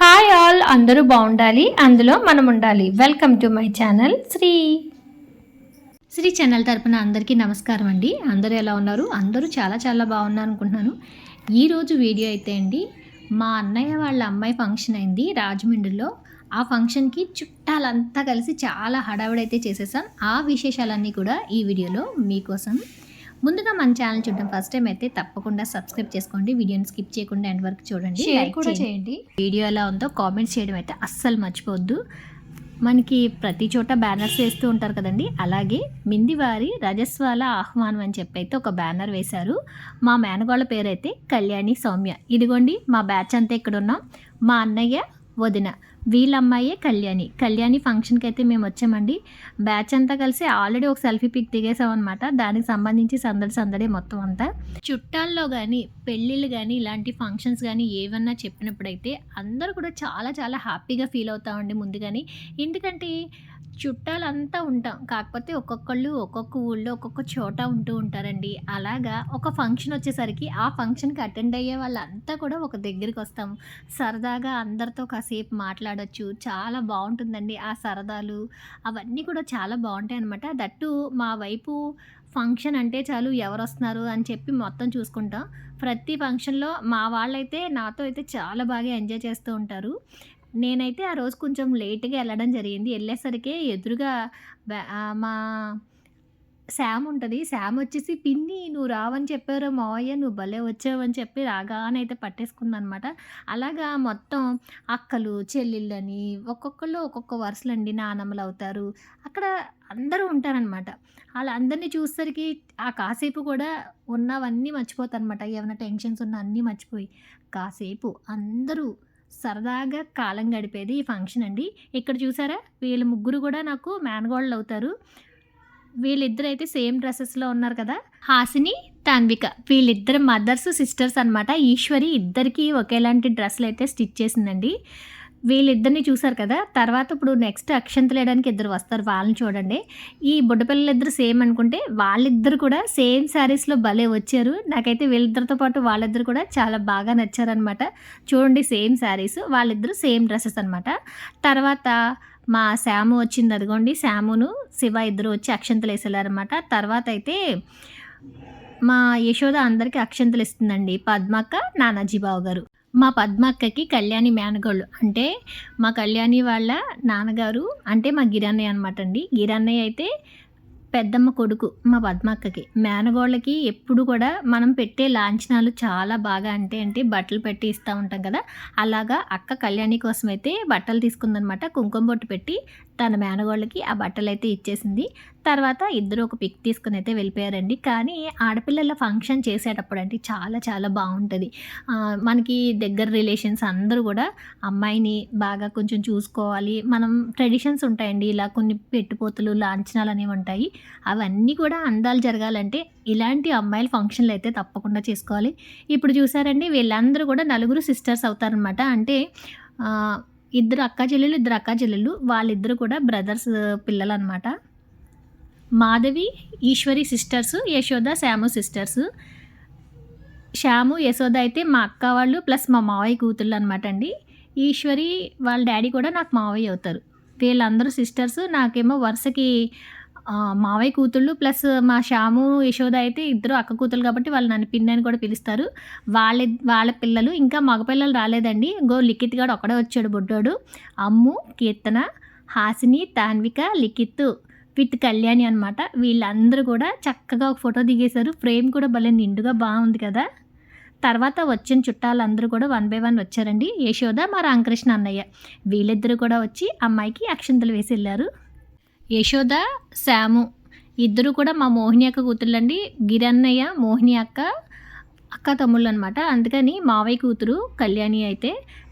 Hi all, అందరూ బాగుండాలి, అందులో మనం ఉండాలి. Welcome to my channel Sri channel తరపున అందరికీ నమస్కారం అండి. అందరూ ఎలా ఉన్నారు? అందరూ చాలా చాలా బాగున్నారు అనుకుంటున్నాను. ఈరోజు వీడియో అయితే అండి, మా అన్నయ్య వాళ్ళ అమ్మాయి ఫంక్షన్ అయింది రాజమండ్రిలో. ఆ ఫంక్షన్కి చుట్టాలంతా కలిసి చాలా హడావిడైతే చేసేసాం. ఆ విశేషాలన్నీ కూడా ఈ వీడియోలో మీకోసం. ముందుగా మన ఛానల్ చూడడం ఫస్ట్ టైం అయితే తప్పకుండా సబ్స్క్రైబ్ చేసుకోండి. వీడియోని స్కిప్ చేయకుండా ఎండ్ వరకు చూడండి, లైక్ కూడా చేయండి. వీడియో ఎలా ఉందో కామెంట్స్ చేయడం అయితే అస్సలు మర్చిపోవద్దు. మనకి ప్రతి చోట బ్యానర్స్ వేస్తూ ఉంటారు కదండి, అలాగే మిందివారి రజస్వాల ఆహ్వానం అని చెప్పి అయితే ఒక బ్యానర్ వేశారు. మా మేనగోళ్ళ పేరు అయితే కళ్యాణి సౌమ్య. ఇదిగోండి మా బ్యాచ్ అంతా ఇక్కడ ఉన్నాం. మా అన్నయ్య, వదిన, వీళ్ళ అమ్మాయే కళ్యాణి ఫంక్షన్కి అయితే మేము వచ్చామండి. బ్యాచ్ అంతా కలిసి ఆల్రెడీ ఒక సెల్ఫీ పిక్ దిగేసాం అనమాట. దానికి సంబంధించి సందడి మొత్తం అంతా. చుట్టాల్లో కానీ పెళ్ళిళ్ళు కానీ ఇలాంటి ఫంక్షన్స్ కానీ ఏమన్నా చెప్పినప్పుడైతే అందరూ కూడా చాలా చాలా హ్యాపీగా ఫీల్ అవుతామండి ముందుగానే. ఎందుకంటే చుట్టాలంతా ఉంటాం, కాకపోతే ఒక్కొక్కళ్ళు ఒక్కొక్క ఊళ్ళో ఒక్కొక్క చోట ఉంటూ ఉంటారండి. అలాగా ఒక ఫంక్షన్ వచ్చేసరికి ఆ ఫంక్షన్కి అటెండ్ అయ్యే వాళ్ళంతా కూడా ఒక దగ్గరికి వస్తాము. సరదాగా అందరితో కాసేపు మాట్లాడొచ్చు, చాలా బాగుంటుందండి. ఆ సరదాలు అవన్నీ కూడా చాలా బాగుంటాయి అన్నమాట. దట్టు మా వైపు ఫంక్షన్ అంటే చాలు ఎవరు వస్తున్నారు అని చెప్పి మొత్తం చూసుకుంటాం. ప్రతి ఫంక్షన్లో మా వాళ్ళైతే నాతో అయితే చాలా బాగా ఎంజాయ్ చేస్తూ ఉంటారు. నేనైతే ఆ రోజు కొంచెం లేట్‌గా ఎళ్ళడం జరిగింది. ఎళ్ళేసరికే ఎదురుగా మా శామ్ ఉంటది. శామ్ వచ్చేసి, "పిన్ని నువ్వు రావని చెప్పావురా మావయ్య, నువ్వు భలే వచ్చావు" అని చెప్పి రాగానే అయితే పట్టేసుకుందనమాట. అలాగా మొత్తం అక్కలు, చెల్లెళ్ళని ఒక్కొక్కళ్ళు ఒక్కొక్క వరుసలండి, నానమ్మలవుతారు. అక్కడ అందరూ ఉంటారనమాట. ఆళ్ళందరిని చూసేసరికి ఆ కాసేపు కూడా ఉన్నవన్నీ మర్చిపోతానమాట. ఏమైనా టెన్షన్స్ ఉన్నా అన్నీ మర్చిపోయి కాసేపు అందరూ సరదాగా కాలం గడిపేది ఈ ఫంక్షన్ అండి. ఇక్కడ చూసారా, వీళ్ళు ముగ్గురు కూడా నాకు మేనగోళ్ళు అవుతారు. వీళ్ళిద్దరైతే సేమ్ డ్రెస్సెస్లో ఉన్నారు కదా, హాసిని, తాన్విక. వీళ్ళిద్దరు మదర్స్ సిస్టర్స్ అనమాట. ఈశ్వరి ఇద్దరికి ఒకేలాంటి డ్రెస్సులు అయితే స్టిచ్ చేసిందండి. వీళ్ళిద్దరిని చూసారు కదా. తర్వాత ఇప్పుడు నెక్స్ట్ అక్షంతలు వేయడానికి ఇద్దరు వస్తారు, వాళ్ళని చూడండి. ఈ బుడ్డపిల్లలు ఇద్దరు సేమ్ అనుకుంటే వాళ్ళిద్దరు కూడా సేమ్ శారీస్లో భలే వచ్చారు. నాకైతే వీళ్ళిద్దరితో పాటు వాళ్ళిద్దరు కూడా చాలా బాగా నచ్చారనమాట. చూడండి, సేమ్ శారీస్, వాళ్ళిద్దరు సేమ్ డ్రెస్సెస్ అనమాట. తర్వాత మా శాము వచ్చింది, అదిగోండి శామును శివ ఇద్దరు వచ్చి అక్షంతలు వేసేలారనమాట. తర్వాత అయితే మా యశోద అందరికీ అక్షంతలు ఇస్తుందండి, పద్మక్క, నానాజీ బావ గారు. మా పద్మక్కకి కళ్యాణి మేనగోళ్ళు, అంటే మా కళ్యాణి వాళ్ళ నాన్నగారు అంటే మా గిరన్నయ్య అనమాట అండి. గిరన్నయ్య అయితే పెద్దమ్మ కొడుకు మా పద్మక్కకి. మేనగోళ్ళకి ఎప్పుడు కూడా మనం పెట్టే లాంఛనాలు చాలా బాగా, అంటే బట్టలు పెట్టి ఇస్తూ ఉంటాం కదా, అలాగా అక్క కళ్యాణి కోసం అయితే బట్టలు తీసుకుందనమాట. కుంకుమ బొట్టు పెట్టి తన మేనగోళ్ళకి ఆ బట్టలు అయితే ఇచ్చేసింది. తర్వాత ఇద్దరు ఒక పిక్ తీసుకుని అయితే వెళ్ళిపోయారండి. కానీ ఆడపిల్లల ఫంక్షన్ చేసేటప్పుడు అంటే చాలా చాలా బాగుంటుంది. మనకి దగ్గర రిలేషన్స్ అందరూ కూడా అమ్మాయిని బాగా కొంచెం చూసుకోవాలి. మనం ట్రెడిషన్స్ ఉంటాయండి, ఇలా కొన్ని పెట్టుపోతులు లాంఛనాలు అనేవి ఉంటాయి. అవన్నీ కూడా అందాలు జరగాలంటే ఇలాంటి అమ్మాయిల ఫంక్షన్లు అయితే తప్పకుండా చేసుకోవాలి. ఇప్పుడు చూసారండి, వీళ్ళందరూ కూడా నలుగురు సిస్టర్స్ అవుతారనమాట. అంటే ఇద్దరు అక్క చెల్లెలు, వాళ్ళిద్దరు కూడా బ్రదర్స్ పిల్లలు అనమాట. Madhavi, Eshwari sisters, Yashoda, Shyam sisters. శ్యాము, యశోద అయితే మా అక్క వాళ్ళు ప్లస్ మా మావయ్య కూతుళ్ళు అనమాట అండి. ఈశ్వరి వాళ్ళ డాడీ కూడా నాకు మావయ్య అవుతారు. వీళ్ళందరూ సిస్టర్స్. నాకేమో వరుసకి మావయ్య కూతుళ్ళు ప్లస్ మా శ్యాము, యశోద అయితే ఇద్దరు అక్క కూతుళ్ళు కాబట్టి వాళ్ళు నన్ను పిన్ని అని కూడా పిలుస్తారు. వాళ్ళ పిల్లలు ఇంకా మగపిల్లలు రాలేదండి. లిఖిత్ గాడు ఒక్కడే వచ్చాడు, బుడ్డోడు. అమ్ము, కీర్తన, హాసిని, తాన్విక, లిఖిత్ విత్ కళ్యాణి అనమాట. వీళ్ళందరూ కూడా చక్కగా ఒక ఫోటో దిగేశారు. ఫ్రేమ్ కూడా భలే నిండుగా బాగుంది కదా. తర్వాత వచ్చిన చుట్టాలందరూ కూడా 1 by 1 వచ్చారండి. యశోద, మా రామకృష్ణ అన్నయ్య, వీళ్ళిద్దరూ కూడా వచ్చి అమ్మాయికి అక్షంతలు వేసి వెళ్ళారు. యశోద, శాము ఇద్దరు కూడా మా మోహిని అక్క కూతుళ్ళండి. గిరన్నయ్య, మోహిని అక్క తమ్ముళ్ళు అనమాట. అందుకని మావయ్య కూతురు కళ్యాణి అయితే.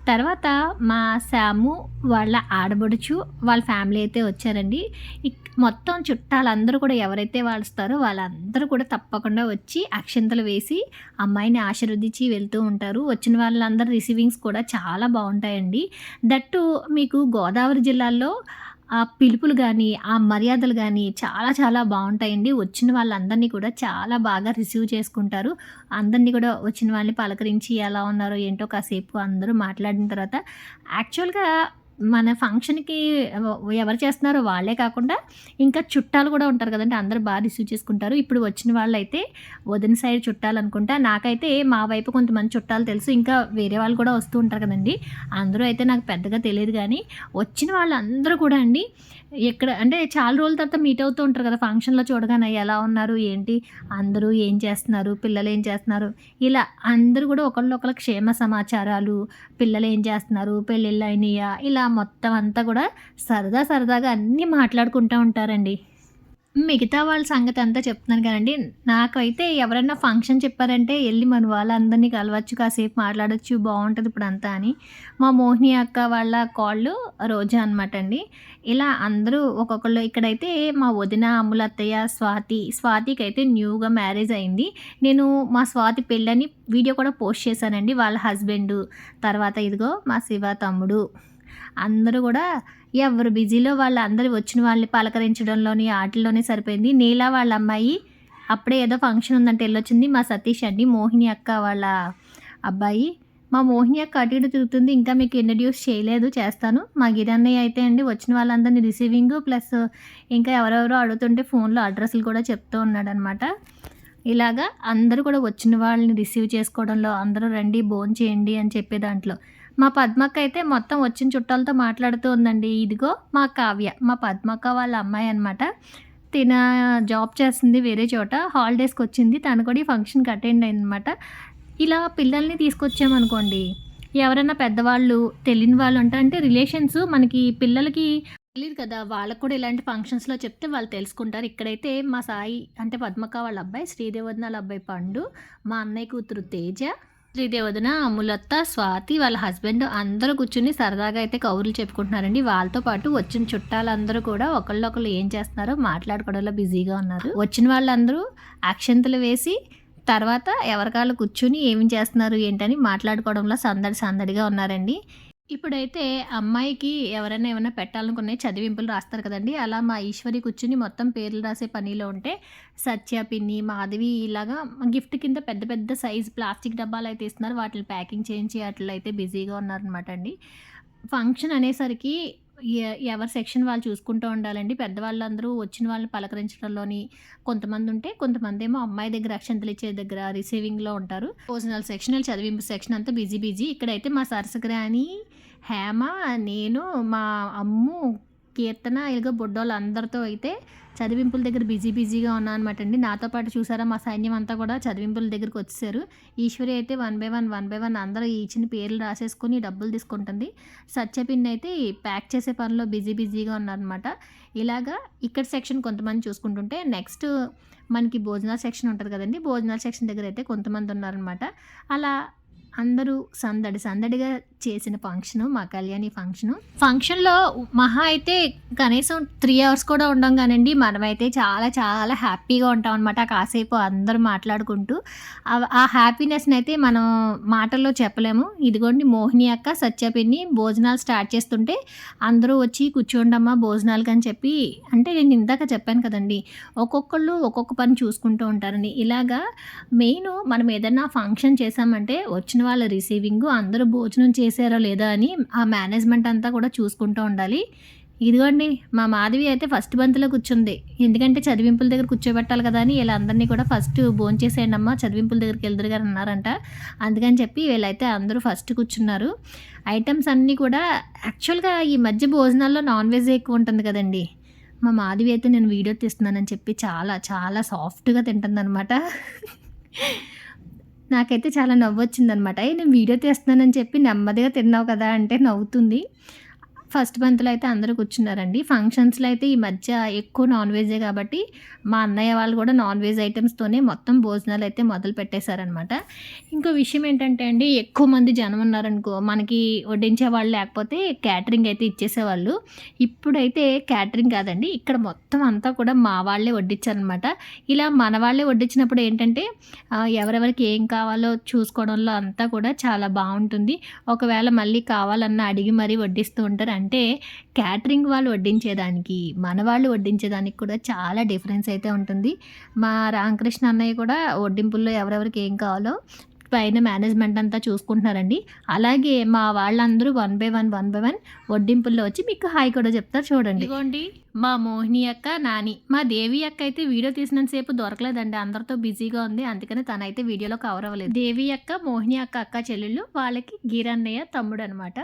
తర్వాత మా శాము వాళ్ళ ఆడబడుచు వాళ్ళ ఫ్యామిలీ అయితే వచ్చారండి. మొత్తం చుట్టాలందరూ కూడా ఎవరైతే వస్తారో వాళ్ళందరూ కూడా తప్పకుండా వచ్చి అక్షంతలు వేసి అమ్మాయిని ఆశీర్వదించి వెళ్తూ ఉంటారు. వచ్చిన వాళ్ళందరూ రిసీవింగ్స్ కూడా చాలా బాగుంటాయండి. దట్టు మీకు గోదావరి జిల్లాలో ఆ పిలుపులు గానీ, ఆ మర్యాదలు గానీ చాలా చాలా బావుంటాయండి. వచ్చిన వాళ్ళందరినీ కూడా చాలా బాగా రిసీవ్ చేసుకుంటారు. అందరిని కూడా వచ్చిన వాళ్ళని పలకరించి ఎలా ఉన్నారో ఏంటో కాసేపు అందరూ మాట్లాడిన తర్వాత యాక్చువల్‌గా మన ఫంక్షన్‌కి ఎవరు చేస్తున్నారో వాళ్ళే కాకుండా ఇంకా చుట్టాలు కూడా ఉంటారు కదండీ! అందరూ రిసీవ్ చేసుకుంటారు. ఇప్పుడు వచ్చిన వాళ్ళైతే వదిన సైడ్ చుట్టాలనుకుంటా. నాకైతే మా వైపు కొంతమంది చుట్టాలు తెలుసు. ఇంకా వేరే వాళ్ళు కూడా వస్తూ ఉంటారు కదండీ! అందరూ అయితే నాకు పెద్దగా తెలీదు గానీ, వచ్చిన వాళ్ళందరూ కూడా అండి ఎక్కడ అంటే చాలా రోజుల తర్వాత మీట్ అవుతూ ఉంటారు కదా! ఫంక్షన్‌లో చూడగానే ఎలా ఉన్నారు? ఏంటి? అందరూ ఏం చేస్తున్నారు? పిల్లలేం చేస్తున్నారు? ఇలా అందరూ కూడా ఒకళ్ళొకళ్ళ క్షేమ సమాచారాలు, పిల్లలేం చేస్తున్నారు? పెళ్ళిళ్ళయినియా? ఇలా మొత్తం అంతా కూడా సరదా సరదాగా అన్నీ మాట్లాడుకుంటా ఉంటారండి. మిగతా వాళ్ళ సంగతంతా చెప్తున్నాను కానండి. నాకైతే ఎవరన్నా ఫంక్షన్ చెప్పారంటే ఎళ్లి మన వాళ్ళందరిని కలవచ్చు, కాసేపు మాట్లాడొచ్చు, బావుంటది ఇప్పుడంతా అని. మా మోహిని అక్క వాళ్ళ కోడలు రోజా అనమాట అండి. ఇలా అందరూ ఒక్కొక్కళ్ళు ఇక్కడైతే మా వదిన, అమ్ములత్తయ్య, స్వాతికైతే న్యూగా మ్యారేజ్ అయింది. నేను మా స్వాతి పెళ్ళని వీడియో కూడా పోస్ట్ చేశానండి. వాళ్ళ హస్బెండు, తర్వాత ఇదిగో మా శివ తమ్ముడు అందరూ గూడా ఎవరు బిజీలో వాళ్ళు అందరూ వచ్చిన వాళ్ళని పలకరించడంలోని, ఆటిల్లోనే సరిపోయింది. నీల వాళ్ళ అమ్మాయి అప్పుడే ఏదో ఫంక్షన్ ఉందంటే ఎళ్ళొచ్చింది. మా సతీష్ అండి, మోహిని అక్క వాళ్ళ అబ్బాయి. మా మోహిని అక్క అటు ఇటు తిరుగుతుంది. ఇంకా మీకు ఇంట్రడ్యూస్ చేయలేదు, చేస్తాను. మా గిరి అన్నయ్య అయితే అండి వచ్చిన వాళ్ళందరిని రిసీవింగు ప్లస్ ఇంకా ఎవరెవరో అడుగుతుంటే ఫోన్‌లో అడ్రెస్‌లు కూడా చెప్తూ ఉన్నాడనమాట. ఇలాగా అందరూ కూడా వచ్చిన వాళ్ళని రిసీవ్ చేసుకోవడంలో, అందరూ రండి భోంచేయండి అని చెప్పే దాంట్లో. మా పద్మక్క అయితే మొత్తం వచ్చిన చుట్టాలతో మాట్లాడుతూ ఉందండి. ఇదిగో మా కావ్య, మా పద్మక్క వాళ్ళ అమ్మాయి అనమాట. తిన జాబ్ చేస్తుంది వేరే చోట. హాలిడేస్‌కొచ్చింది. తను కూడా ఈ ఫంక్షన్‌కి అటెండ్ అయిందనమాట. ఇలా పిల్లల్ని తీసుకొచ్చామనుకోండి, ఎవరైనా పెద్దవాళ్ళు, తెలియని వాళ్ళు ఉంటారు. అంటే రిలేషన్స్ మనకి పిల్లలకి తెలీదు కదా! వాళ్ళకి కూడా ఇలాంటి ఫంక్షన్స్‌లో చెప్తే వాళ్ళు తెలుసుకుంటారు. ఇక్కడైతే మా సాయి అంటే పద్మక్క వాళ్ళ అబ్బాయి, శ్రీదేవి వదిన వాళ్ళ అబ్బాయి పండు, మా అన్నయ్య కూతురు తేజ, శ్రీదేవి వదిన, అమ్ములత్త, స్వాతి వాళ్ళ హస్బెండ్ అందరూ కూర్చొని సరదాగా అయితే కబుర్లు చెప్పుకుంటున్నారండి. వాళ్ళతో పాటు వచ్చిన చుట్టాలందరూ కూడా ఒకళ్ళొకళ్ళు ఏం చేస్తున్నారో మాట్లాడుకోవడంలో బిజీగా ఉన్నారు. వచ్చిన వాళ్ళందరూ అక్షింతలు వేసి తర్వాత ఎవరికాళ్ళు కూర్చొని ఏమి చేస్తున్నారు ఏంటని మాట్లాడుకోవడంలో సందడిగా ఉన్నారండి. ఇప్పుడైతే అమ్మాయికి ఎవరైనా ఏమైనా పెట్టాలనుకున్నాయి చదివింపులు రాస్తారు కదండీ! అలా మా ఈశ్వరి కూర్చొని మొత్తం పేర్లు రాసే పనిలో ఉంటే, సత్య, పిన్ని, మాధవి ఇలాగా గిఫ్ట్ కింద పెద్ద పెద్ద సైజ్ ప్లాస్టిక్ డబ్బాలయితే ఇస్తున్నారు. వాటిని ప్యాకింగ్ చేయించి అట్లా అయితే బిజీగా ఉన్నారనమాట అండి. ఫంక్షన్ అనేసరికి ఎవరి సెక్షన్ వాళ్ళు చూసుకుంటూ ఉండాలండి. పెద్దవాళ్ళందరూ వచ్చిన వాళ్ళని పలకరించడంలోని కొంతమందుంటే, కొంతమందేమో అమ్మాయి దగ్గర అక్షంతలిచ్చే దగ్గర రిసీవింగ్‌లో ఉంటారు. భోజనాల సెక్షన్, చదివింపు సెక్షన్ అంతా బిజీ. ఇక్కడైతే మా సరసగ్రాని, హేమ, నేను, మా అమ్ము, కీర్తన ఇలాగ బుడ్డోళ్ళందరితో అయితే చదివింపుల దగ్గర బిజీగా ఉన్నాననమాట అండి. నాతో పాటు చూసారా మా సైన్యం అంతా కూడా చదివింపుల దగ్గరకొచ్చేసారు. ఈశ్వరి అయితే వన్ బై వన్ అందరూ ఇచ్చిన పేర్లు రాసేసుకొని డబ్బులు తీసుకుంటుంది. సత్యపిన్ని అయితే ప్యాక్ చేసే పనిలో బిజీగా ఉన్నారనమాట. ఇలాగా ఇక్కడ సెక్షన్ కొంతమంది చూసుకుంటుంటే నెక్స్ట్ మనకి భోజనాల సెక్షన్ ఉంటది కదండీ! భోజనాల సెక్షన్ దగ్గర అయితే కొంతమంది ఉన్నారనమాట. అలా అందరూ సందడిగా చేసిన ఫంక్షను మా కళ్యాణి ఫంక్షను. ఫంక్షన్‌లో మహా అయితే కనీసం 3 అవర్స్ కూడా ఉండం గానండి. మనమైతే చాలా హ్యాపీగా ఉంటామనమాట. కాసేపు అందరూ మాట్లాడుకుంటూ ఆ హ్యాపీనెస్‌నయితే మనం మాటల్లో చెప్పలేము. ఇదిగోండి మోహిని అక్క, సత్య పిన్ని భోజనాలు స్టార్ట్ చేస్తుంటే అందరూ వచ్చి కూర్చోండమ్మా భోజనాలకని చెప్పి అంటే నేను ఇందాక చెప్పాను కదండీ! ఒక్కొక్కళ్ళు ఒక్కొక్క పని చూసుకుంటూ ఉంటారని. ఇలాగా మెయిను మనం ఏదన్నా ఫంక్షన్ చేశామంటే వచ్చిన వాళ్ళ రిసీవింగు అందరూ భోజనం చేశారో లేదా అని ఆ మేనేజ్మెంట్ అంతా కూడా చూసుకుంటూ ఉండాలి. ఇదిగోండి మా మాధవి అయితే ఫస్ట్ బంతిలో కూర్చుంది. ఎందుకంటే చదివింపుల దగ్గర కూర్చోబెట్టాలి కదా అని వీళ్ళందరినీ కూడా ఫస్ట్ భోంచేసేయండమ్మా చదివింపుల దగ్గరికి వెళ్దురు గారు అన్నారంట. అందుకని చెప్పి వీళ్ళైతే అందరూ ఫస్ట్ కూర్చున్నారు. ఐటమ్స్ అన్నీ కూడా యాక్చువల్‌గా ఈ మధ్య భోజనాల్లో నాన్ వెజ్ ఎక్కువ ఉంటుంది కదండీ! మా మాధవి అయితే నేను వీడియో తీస్తున్నానని చెప్పి చాలా సాఫ్ట్‌గా తింటుందనమాట. నాకైతే చాలా నవ్వొచ్చిందనమాట. నేను వీడియో తీస్తున్నానని చెప్పి నెమ్మదిగా తిన్నావు కదా! అంటే నవ్వుతుంది. ఫస్ట్ బంతిలో అయితే అందరూ కూర్చున్నారండి. ఫంక్షన్స్‌లో అయితే ఈ మధ్య ఎక్కువ నాన్ వెజ్జే కాబట్టి మా అన్నయ్య వాళ్ళు కూడా నాన్ వెజ్ ఐటెమ్స్‌తోనే మొత్తం భోజనాలైతే మొదలు పెట్టేశారనమాట. ఇంకో విషయం ఏంటంటే అండి ఎక్కువ మంది జనం ఉన్నారనుకో మనకి వడ్డించే వాళ్ళు లేకపోతే క్యాటరింగ్ అయితే ఇచ్చేసేవాళ్ళు. ఇప్పుడైతే క్యాటరింగ్ కాదండి. ఇక్కడ మొత్తం అంతా కూడా మా వాళ్ళే వడ్డించారనమాట. ఇలా మన వాళ్ళే వడ్డించినప్పుడు ఏంటంటే ఎవరెవరికి ఏం కావాలో చూసుకోవడంలో అంతా కూడా చాలా బావుంటుంది. ఒకవేళ మళ్ళీ కావాలన్నా అడిగి మరీ వడ్డిస్తూ ఉంటారు. అంటే క్యాటరింగ్ వాళ్ళు వడ్డించేదానికి, మన వాళ్ళు వడ్డించేదానికి కూడా చాలా డిఫరెన్స్ అయితే ఉంటుంది. మా రామకృష్ణ అన్నయ్య కూడా వడ్డింపుల్లో ఎవరెవరికి ఏం కావాలో పైన మేనేజ్మెంట్ అంతా చూసుకుంటున్నారండి. అలాగే మా వాళ్ళందరూ వన్ బై వన్ వడ్డింపుల్లో వచ్చి మీకు హాయ్ కూడా చెప్తారు చూడండి. ఇదిగోండి మా మోహిని అక్క, నాని. మా దేవి అక్క అయితే వీడియో తీసినంత సేపు దొరకలేదండి, అందరితో బిజీగా ఉంది. అందుకని తనైతే వీడియోలో కవర్ అవ్వలేదు. దేవి అక్క, మోహిని అక్క అక్క చెల్లెళ్ళు, వాళ్ళకి గీరన్నయ్య తమ్ముడు అనమాట.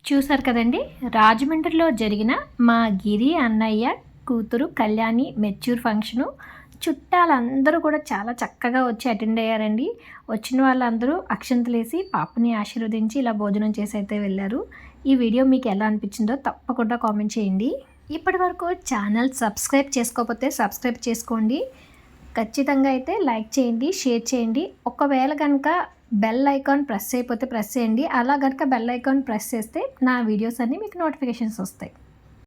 చూసారు కదండి, రాజమండ్రిలో జరిగిన మా గిరి అన్నయ్య కూతురు కళ్యాణి మెచ్యూర్ ఫంక్షను. చుట్టాలందరూ కూడా చాలా చక్కగా వచ్చి అటెండ్ అయ్యారండి. వచ్చిన వాళ్ళందరూ అక్షంతలేసి పాపని ఆశీర్వదించి ఇలా భోజనం చేసి అయితే వెళ్ళారు. ఈ వీడియో మీకు ఎలా అనిపించిందో తప్పకుండా కామెంట్ చేయండి. ఇప్పటి వరకు ఛానల్ సబ్స్క్రైబ్ చేసుకోకపోతే సబ్స్క్రైబ్ చేసుకోండి. ఖచ్చితంగా అయితే లైక్ చేయండి, షేర్ చేయండి. ఒకవేళ కనుక బెల్ ఐకాన్ ప్రెస్ చేయకపోతే ప్రెస్ చేయండి. అలా కనుక బెల్ ఐకాన్ ప్రెస్ చేస్తే నా వీడియోస్ అన్నీ మీకు నోటిఫికేషన్స్ వస్తాయి.